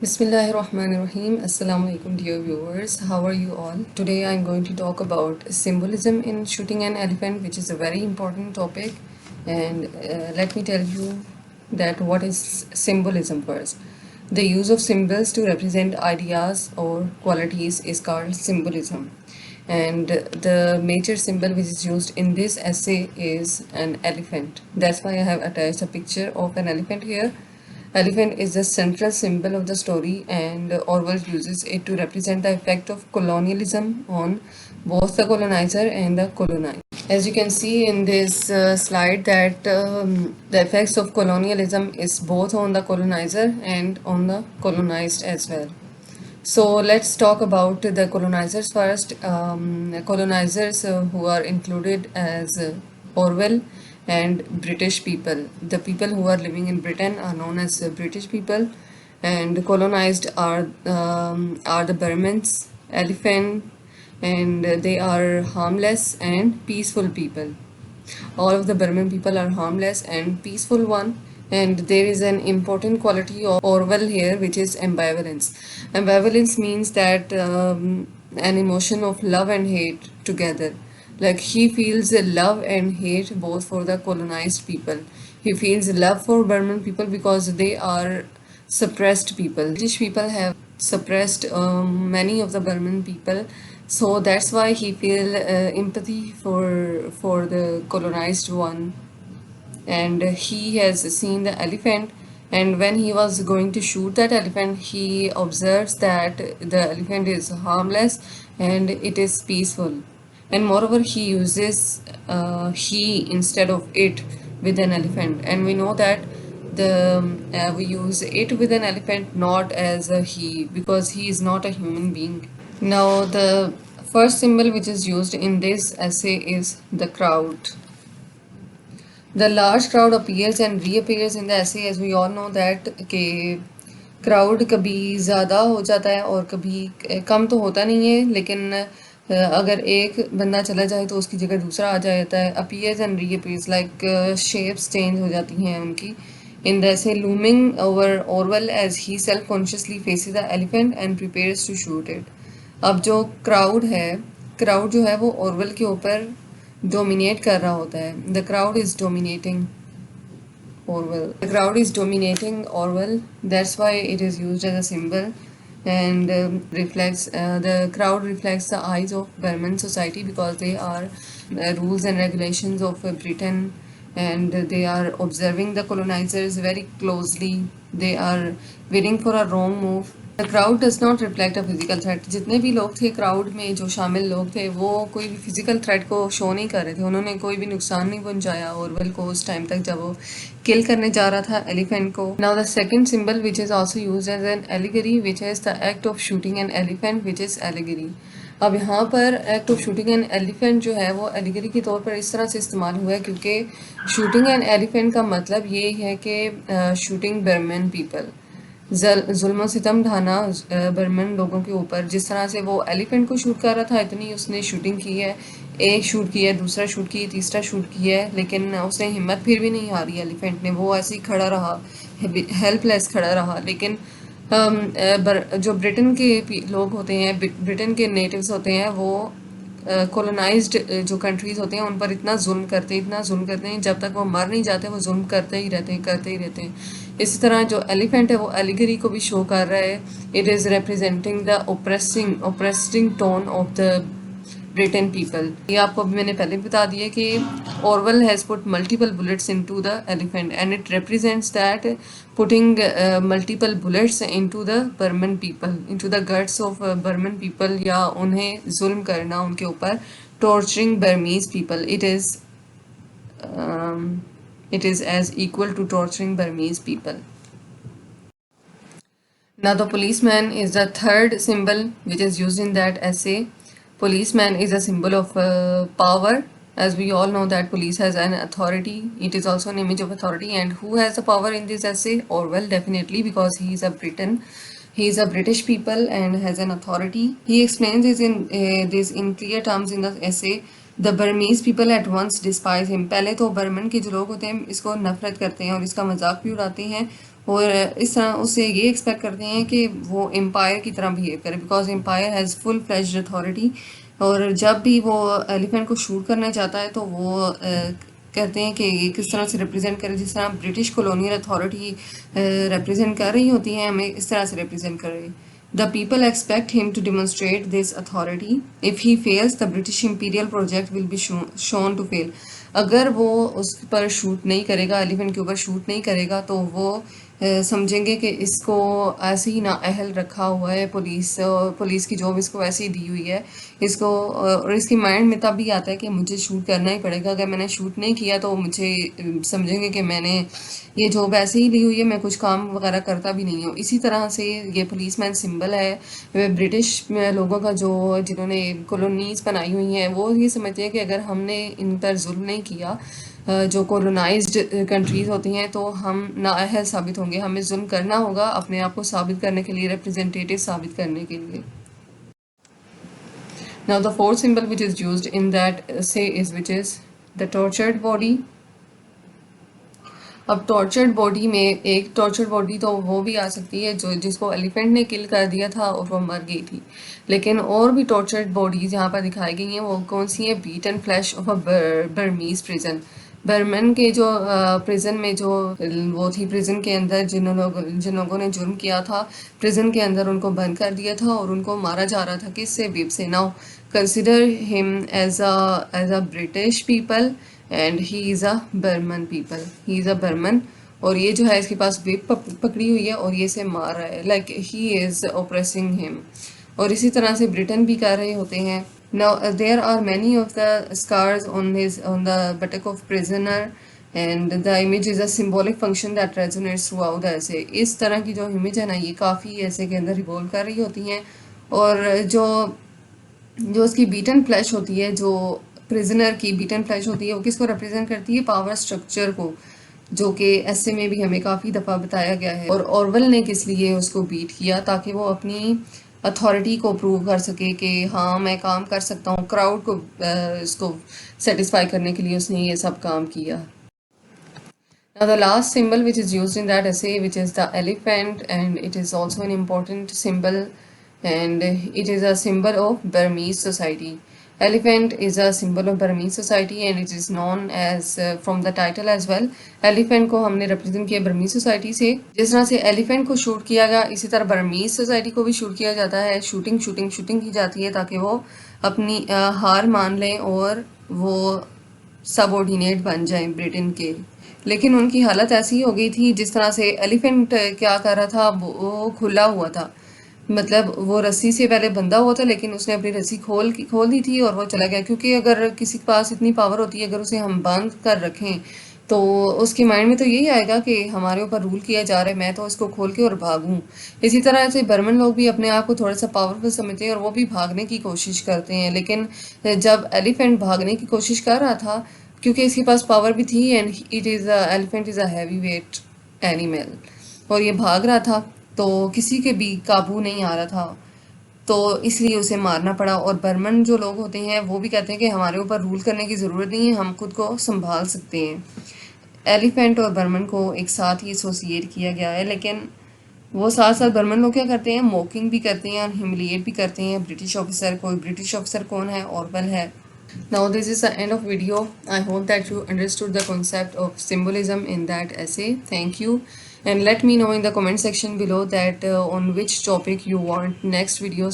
Bismillahirrahmanirrahim. Assalamu alaikum, dear viewers. How are you all? Today I'm going to talk about symbolism in shooting an elephant, which is a very important topic. And let me tell you that what is symbolism first. The use of symbols to represent ideas or qualities is called symbolism. And the major symbol which is used in this essay is an elephant. That's why I have attached a picture of an elephant here. Elephant is the central symbol of the story, and Orwell uses it to represent the effect of colonialism on both the colonizer and the colonized. As you can see in this slide, that the effects of colonialism is both on the colonizer and on the colonized as well. So let's talk about the colonizers first. Colonizers who are included as Orwell and British people. The people who are living in Britain are known as British people, and colonized are the Burmans, elephant, and they are harmless and peaceful people. All of the Burman people are harmless and peaceful one. And there is an important quality of Orwell here, which is ambivalence. Ambivalence means that an emotion of love and hate together. Like he feels love and hate both for the colonized people. He feels love for Burman people because they are suppressed people. British people have suppressed many of the Burman people, so that's why he feel empathy for the colonized one. And he has seen the elephant, and when he was going to shoot that elephant, he observes that the elephant is harmless and it is peaceful. And moreover, he uses he instead of it with an elephant, and we know that we use it with an elephant not as a he, because he is not a human being. Now the first symbol which is used in this essay is the crowd. The large crowd appears and reappears in the essay, as we all know that कि crowd कभी ज़्यादा हो जाता है और कभी कम तो होता नहीं है, लेकिन अगर एक बंदा चला जाए तो उसकी जगह दूसरा आ जाता है. appears and reappears, like shapes change हो जाती हैं उनकी. In the essay, looming over Orwell as he self-consciously faces the elephant and prepares to shoot it. अब जो crowd है, crowd जो है वो Orwell के ऊपर dominate कर रहा होता है. The crowd is dominating Orwell. The crowd is dominating Orwell. That's why it is used as a symbol, and reflects the crowd reflects the eyes of Burman society, because they are rules and regulations of Britain, and they are observing the colonizers very closely. They are waiting for a wrong move. The crowd does not reflect a physical threat. जितने भी लोग थे crowd में, जो शामिल लोग थे, वो कोई भी फिजिकल थ्रेट को शो नहीं कर रहे थे. उन्होंने कोई भी नुकसान नहीं पहुंचाया ऑरवेल को उस टाइम तक जब वो किल करने जा रहा था एलिफेंट को. Now the second symbol which is also used as an allegory, which is the act of shooting an elephant, which is allegory. अब यहाँ पर act of shooting an elephant जो है वो एलिगरी के तौर पर इस तरह से इस्तेमाल हुआ है क्योंकि शूटिंग एन एलिफेंट का मतलब ये है कि शूटिंग बर्मन पीपल, जुल्म सितम ढाना बर्मन लोगों के ऊपर. जिस तरह से वो एलिफेंट को शूट कर रहा था, इतनी उसने शूटिंग की है. एक शूट किया है, दूसरा शूट किया, तीसरा शूट किया है, लेकिन उसने हिम्मत फिर भी नहीं हारी एलिफेंट ने. वो ऐसे ही खड़ा रहा, हेल्पलेस खड़ा रहा. लेकिन जो ब्रिटेन के लोग होते हैं, ब्रिटेन के नेटिव्स होते हैं, वो कॉलोनाइज्ड जो कंट्रीज़ होते हैं उन पर इतना जुल्म करते हैं, जब तक वो मर नहीं जाते वो जुल्म करते ही रहते हैं. इसी तरह जो एलिफेंट है वो एलिगरी को भी शो कर रहा है. It is representing the oppressing tone of the Britain people. ये आपको अभी मैंने पहले बता दिया कि Orwell has put multiple bullets into the elephant, and it represents that putting multiple bullets into the Burman people, into the guts of Burman people, या उन्हें जुल्म करना उनके ऊपर, torturing Burmese people. It is as equal to torturing Burmese people. Now the policeman is the third symbol which is used in that essay. Policeman is a symbol of power. As we all know that police has an authority. It is also an image of authority. And who has the power in this essay? Orwell, definitely, because he is a Briton. He is a British people and has an authority. He explains this in clear terms in the essay. The Burmese people at once despise him. पहले तो बर्मन के जो लोग होते हैं इसको नफरत करते हैं और इसका मजाक भी उड़ाते हैं. اور اس طرح اس سے یہ ایکسپیکٹ کرتے ہیں کہ وہ امپائر کی طرح بہیو کرے، because umpire has full fledged authority. اور جب بھی وہ ایلیفینٹ کو شوٹ کرنا چاہتا ہے تو وہ کہتے ہیں کہ یہ کس طرح سے ریپرزینٹ کرے، جس طرح برٹش کولونیل اتھارٹی ریپرزینٹ کر رہی ہوتی ہیں ہمیں، اس طرح سے ریپرزینٹ کرے. The people expect him to demonstrate this authority. If he fails, the British imperial project will be shown to fail. اگر وہ اس پر شوٹ نہیں کرے گا، ایلیفینٹ کے اوپر شوٹ نہیں کرے گا، تو وہ سمجھیں گے کہ اس کو ایسے ہی نااہل رکھا ہوا ہے، پولیس کی جاب اس کو ایسے ہی دی ہوئی ہے اس کو. اور اس کی مائنڈ میں تب بھی آتا ہے کہ مجھے شوٹ کرنا ہی پڑے گا، اگر میں نے شوٹ نہیں کیا تو مجھے سمجھیں گے کہ میں نے یہ جاب ایسے ہی لی ہوئی ہے، میں کچھ کام وغیرہ کرتا بھی نہیں ہوں. اسی طرح سے یہ پولیس مین سمبل ہے برٹش لوگوں کا، جو جنہوں نے کالونیز بنائی ہوئی ہیں، وہ یہ سمجھتے ہیں کہ اگر ہم نے ان پر ظلم نہیں کیا، جو کولونائزڈ کنٹریز ہوتی ہیں، تو ہم نااہل ثابت ہوں گے. ہمیں ظلم کرنا ہوگا اپنے آپ کو ثابت کرنے کے لیے، ریپرزینٹیٹیو ثابت کرنے کے لیے. Now the fourth symbol which is used in that say is which is the tortured body. اب ٹارچرڈ باڈی میں ایک ٹارچرڈ باڈی تو وہ بھی آ سکتی ہے جو جس کو ایلیفینٹ نے کل کر دیا تھا اور وہ مر گئی تھی. لیکن اور بھی ٹارچرڈ باڈیز یہاں پر دکھائی گئی ہیں. وہ کون سی ہیں؟ Beat and flesh of a Burmese prison. Burman کے جو پریزن میں جو وہ تھی، پریزن کے اندر جن لوگوں نے جرم کیا تھا، پریزن کے اندر ان کو بند کر دیا تھا اور ان کو مارا جا رہا تھا. کس سے؟ ویب سے. ناؤ کنسیڈر ہم as a British people and he is a Burman people. He is a Burman, اور یہ جو ہے اس کے پاس ویب پکڑی ہوئی ہے اور یہ اسے مار رہا ہے، لائک ہی از اوپریسنگ ہم. اور اسی طرح سے برٹن بھی کر رہے ہوتے ہیں. Now there are many of the scars on the buttock of prisoner and the image is a symbolic function that resonates throughout the essay. اس طرح کی جو امیج ہے نا، یہ کافی ایسے کے اندر ریوالو کر رہی ہوتی ہیں. اور جو اس کی بیٹن فلیش ہوتی ہے، جو پریزنر کی بیٹن فلیش ہوتی ہے، وہ کس کو ریپرزینٹ کرتی ہے؟ پاور سٹرکچر کو، جو کہ ایسے میں بھی ہمیں کافی دفعہ بتایا گیا ہے. اور اورول نے کس لیے اس کو بیٹ کیا؟ تاکہ وہ اپنی اتھارٹی کو پروو کر سکے کہ ہاں میں کام کر سکتا ہوں. کراؤڈ کو اس کو سیٹسفائی کرنے کے لیے اس نے یہ سب کام کیا. Now the last symbol which is used in that essay, which is the elephant, and it is also an important symbol, and it is a symbol of Burmese society. Elephant is a symbol of Burmese society and it is known as from the title as well. Elephant کو ہم نے represent کیا Burmese society سے. جس طرح سے elephant کو shoot کیا گیا، اسی طرح برمیز سوسائٹی کو بھی شوٹ کیا جاتا ہے. شوٹنگ کی جاتی ہے تاکہ وہ اپنی ہار مان لیں اور وہ سب آرڈینیٹ بن جائیں برٹن کے. لیکن ان کی حالت ایسی ہو گئی تھی، جس طرح سے ایلیفینٹ کیا کر رہا تھا، وہ کھلا ہوا تھا. مطلب وہ رسی سے پہلے بندھا ہوا تھا، لیکن اس نے اپنی رسی کھول دی تھی اور وہ چلا گیا. کیونکہ اگر کسی کے پاس اتنی پاور ہوتی ہے، اگر اسے ہم باندھ کر رکھیں تو اس کے مائنڈ میں تو یہی آئے گا کہ ہمارے اوپر رول کیا جا رہا ہے، میں تو اس کو کھول کے اور بھاگوں. اسی طرح سے برمن لوگ بھی اپنے آپ کو تھوڑا سا پاورفل سمجھتے ہیں اور وہ بھی بھاگنے کی کوشش کرتے ہیں. لیکن جب ایلیفینٹ بھاگنے کی کوشش کر رہا تھا، کیونکہ اس کے پاس پاور بھی تھی، and elephant is a heavy weight animal, اور یہ بھاگ رہا تھا تو کسی کے بھی قابو نہیں آ رہا تھا، تو اس لیے اسے مارنا پڑا. اور برمن جو لوگ ہوتے ہیں وہ بھی کہتے ہیں کہ ہمارے اوپر رول کرنے کی ضرورت نہیں ہے، ہم خود کو سنبھال سکتے ہیں. ایلیفینٹ اور برمن کو ایک ساتھ ہی ایسوسیٹ کیا گیا ہے. لیکن وہ ساتھ ساتھ برمن لوگ کیا کرتے ہیں؟ موکنگ بھی کرتے ہیں اور ہیوملیٹ بھی کرتے ہیں برٹش آفیسر کو. برٹش آفیسر کون ہے؟ اورول ہے. Now this is the end of video. I hope that you understood the concept of symbolism in that essay. Thank you. And let me know in the comment section below that on which topic you want next videos.